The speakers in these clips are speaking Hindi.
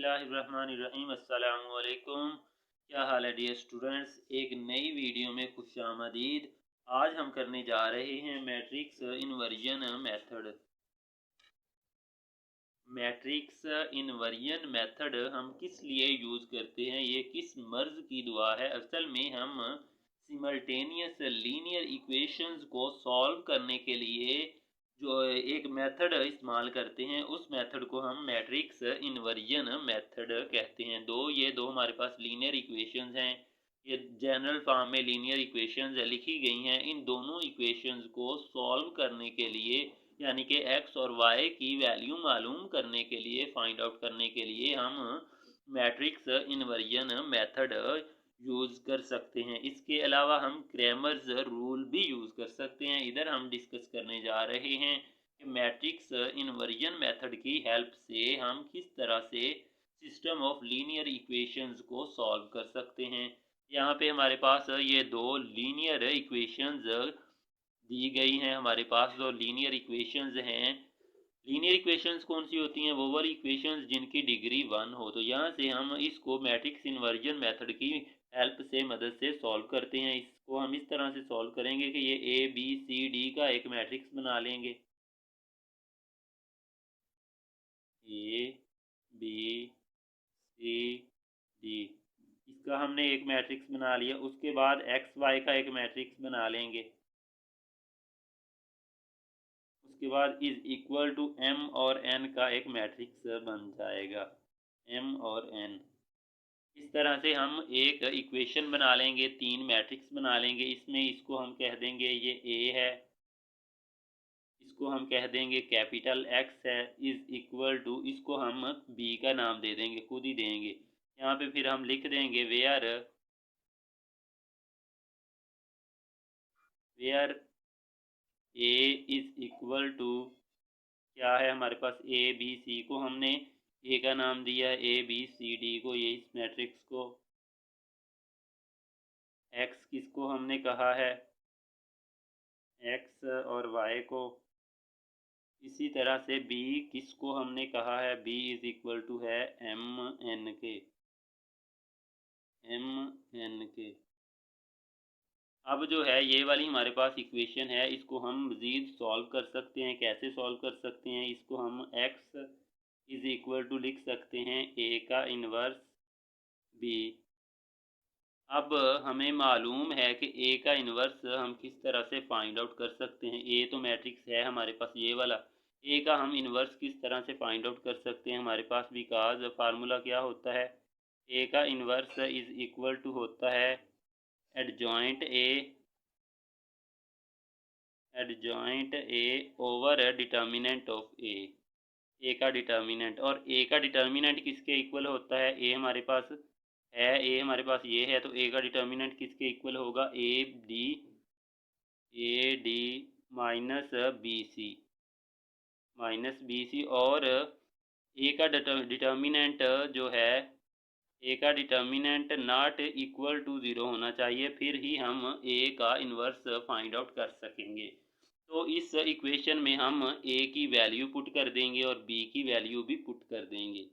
बिस्मिल्लाहिर्रहमानिर्रहीम अस्सलामु अलैकुम। क्या हाल है डियर स्टूडेंट्स, एक नई वीडियो में खुशामदीद। आज हम करने जा रहे हैं matrix inversion method. Matrix inversion method हम किस लिए यूज़ करते हैं, ये किस मर्ज़ की दुआ है। असल में हम सिमल्टेनियस लीनियर इक्वेशंस को सॉल्व करने के लिए जो एक मेथड इस्तेमाल करते हैं, उस मेथड को हम मैट्रिक्स इन्वर्जन मेथड कहते हैं। ये दो हमारे पास लीनियर इक्वेशंस हैं। ये जनरल फॉर्म में लीनियर इक्वेशंस लिखी गई हैं। इन दोनों इक्वेशंस को सॉल्व करने के लिए, यानी कि एक्स और वाई की वैल्यू मालूम करने के लिए, फाइंड आउट करने के लिए हम मैट्रिक्स इन्वर्जन मेथड यूज़ कर सकते हैं। इसके अलावा हम क्रैमर्स रूल भी यूज़ कर सकते हैं। इधर हम डिस्कस करने जा रहे हैं कि मैट्रिक्स इन्वर्जन मेथड की हेल्प से हम किस तरह से सिस्टम ऑफ लीनियर इक्वेशंस को सॉल्व कर सकते हैं। यहाँ पे हमारे पास ये दो लीनियर इक्वेशंस दी गई हैं। हमारे पास दो लीनियर इक्वेशंस हैं। लीनियर इक्वेशंस कौन सी होती हैं? वो वाली इक्वेशंस जिनकी डिग्री 1 हो। तो यहाँ से हम इसको मैट्रिक्स इन्वर्जन मेथड की हेल्प से, मदद से सॉल्व करते हैं। इसको हम इस तरह से सॉल्व करेंगे कि ये ए बी सी डी का एक मैट्रिक्स बना लेंगे। ए बी सी डी, इसका हमने एक मैट्रिक्स बना लिया। उसके बाद एक्स वाई का एक मैट्रिक्स बना लेंगे। उसके बाद इज इक्वल टू एम और एन का एक मैट्रिक्स बन जाएगा। एम और एन, इस तरह से हम एक इक्वेशन बना लेंगे, तीन मैट्रिक्स बना लेंगे। इसमें इसको हम कह देंगे ये ए है, इसको हम कह देंगे कैपिटल एक्स है, इज इक्वल टू, इसको हम बी का नाम दे देंगे, खुद ही देंगे। यहाँ पे फिर हम लिख देंगे where A is equal to, क्या है हमारे पास, ए बी सी को हमने ए का नाम दिया, ए बी सी डी को, ये इस मैट्रिक्स को। एक्स किसको हमने कहा है, एक्स और वाई को। इसी तरह से बी किसको हमने कहा है, बी इज इक्वल टू है एम एन के, एम एन के। अब जो है ये वाली हमारे पास इक्वेशन है, इसको हम मज़ीद सॉल्व कर सकते हैं। कैसे सॉल्व कर सकते हैं? इसको हम x इज इक्वल टू लिख सकते हैं a का इन्वर्स b। अब हमें मालूम है कि a का इन्वर्स हम किस तरह से फाइंड आउट कर सकते हैं। a तो मैट्रिक्स है हमारे पास ये वाला, a का हम इन्वर्स किस तरह से फाइंड आउट कर सकते हैं हमारे पास, बिकॉज फार्मूला क्या होता है, a का इन्वर्स इज इक्वल टू होता है adjoint A over determinant of A का डिटर्मिनेंट। और ए का डिटर्मिनेंट किसके इक्वल होता है, ए हमारे पास है, ए हमारे पास ये है, तो ए का डिटर्मिनेंट किसके इक्वल होगा, A D minus B C. और ए का डिटर्मिनेंट जो है, ए का डिटर्मिनेंट नॉट इक्वल टू 0 होना चाहिए, फिर ही हम ए का इन्वर्स फाइंड आउट कर सकेंगे। तो इस इक्वेशन में हम ए की वैल्यू पुट कर देंगे और बी की वैल्यू भी पुट कर देंगे।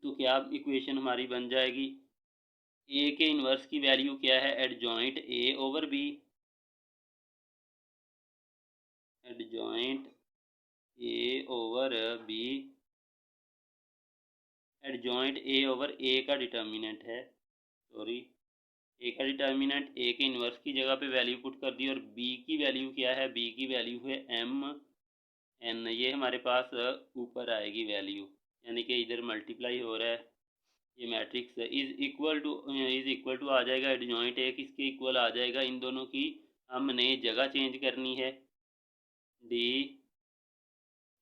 तो क्या इक्वेशन हमारी बन जाएगी, ए के इन्वर्स की वैल्यू क्या है, adjoint A over B, adjoint A over B, adjoint A over A का डिटर्मिनेंट है, सॉरी, ए का डिटर्मिनेंट ए के इन्वर्स की जगह पे वैल्यू पुट कर दी। और बी की वैल्यू क्या है, बी की वैल्यू है एम एन, ये हमारे पास ऊपर आएगी वैल्यू, यानी कि इधर मल्टीप्लाई हो रहा है ये मैट्रिक्स है। इज इक्वल टू आ जाएगा एडजॉइंट ए किसके इक्वल आ जाएगा, इन दोनों की हमने जगह चेंज करनी है, डी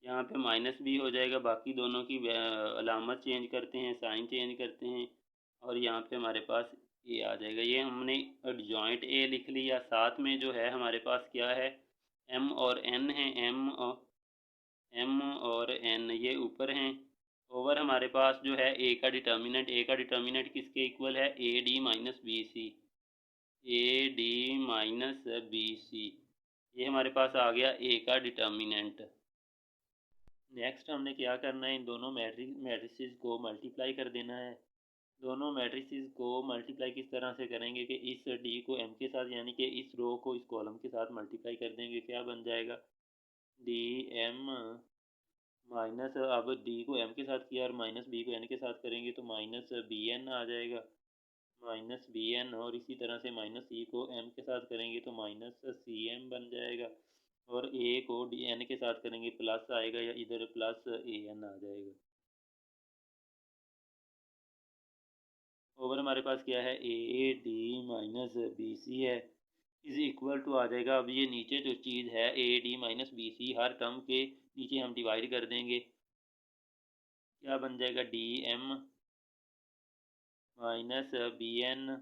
यहाँ पे माइनस भी हो जाएगा, बाकी दोनों की अलामत चेंज करते हैं, साइन चेंज करते हैं, और यहाँ पे हमारे पास ए आ जाएगा। ये हमने एडजॉइंट ए लिख लिया। साथ में जो है हमारे पास क्या है, एम और एन है, एम और एन ये ऊपर हैं। ओवर हमारे पास जो है ए का डिटर्मिनेंट किसके इक्वल है, A D minus B C, A D minus B C, ये हमारे पास आ गया ए का डिटर्मिनेंट। नेक्स्ट हमने क्या करना है, इन दोनों मैट्रिसेस को मल्टीप्लाई कर देना है। दोनों मैट्रिसेस को मल्टीप्लाई किस तरह से करेंगे कि इस डी को एम के साथ यानी कि इस रो को इस कॉलम के साथ मल्टीप्लाई कर देंगे। क्या बन जाएगा, डी एम माइनस, अब डी को एम के साथ किया और माइनस बी को एन के साथ करेंगे तो माइनस बी एन आ जाएगा, माइनस बी एन। और इसी तरह से माइनस सी को एम के साथ करेंगे तो माइनस सी एम बन जाएगा। और ए को डी एन के साथ करेंगे प्लस आएगा या इधर प्लस ए एन आ जाएगा। ओवर हमारे पास क्या है, A D minus B C है, इज इक्वल टू आ जाएगा। अब ये नीचे जो चीज़ है A D minus B C, हर टर्म के नीचे हम डिवाइड कर देंगे। क्या बन जाएगा, D M minus B N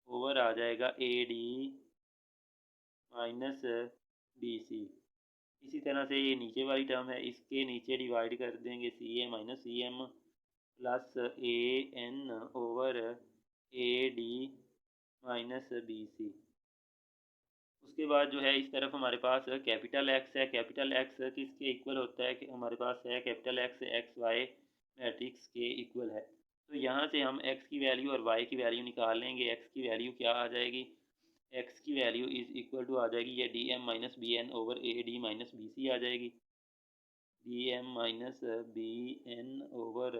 over आ जाएगा A D minus B C. इसी तरह से ये नीचे वाली टर्म है, इसके नीचे डिवाइड कर देंगे C A minus C M plus A N over A D minus B C. उसके बाद जो है इस तरफ हमारे पास कैपिटल एक्स है। कैपिटल एक्स किसके इक्वल होता है कि हमारे पास है capital X X Y matrix के इक्वल है। तो यहाँ से हम एक्स की वैल्यू और वाई की वैल्यू निकाल लेंगे। एक्स की वैल्यू क्या आ जाएगी, एक्स की वैल्यू इज इक्वल टू आ जाएगी ये D M minus B N over A D minus B C आ जाएगी। D M minus B N over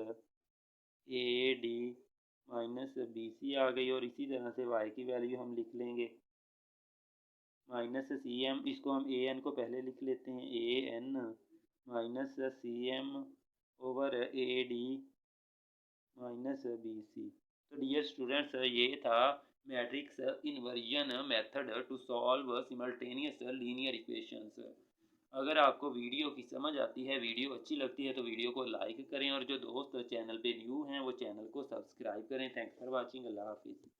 A D minus B C आ गई। और इसी तरह से वाई की वैल्यू हम लिख लेंगे माइनस सी एम, इसको हम ए एन को पहले लिख लेते हैं, A N minus C M over A D minus B C. तो डियर स्टूडेंट्स, ये था matrix inversion method to solve simultaneous linear equations. अगर आपको वीडियो की समझ आती है, वीडियो अच्छी लगती है तो वीडियो को लाइक करें और जो दोस्त चैनल पे न्यू हैं वो चैनल को सब्सक्राइब करें। थैंक्स फॉर वाचिंग, अल्लाह हाफिज़।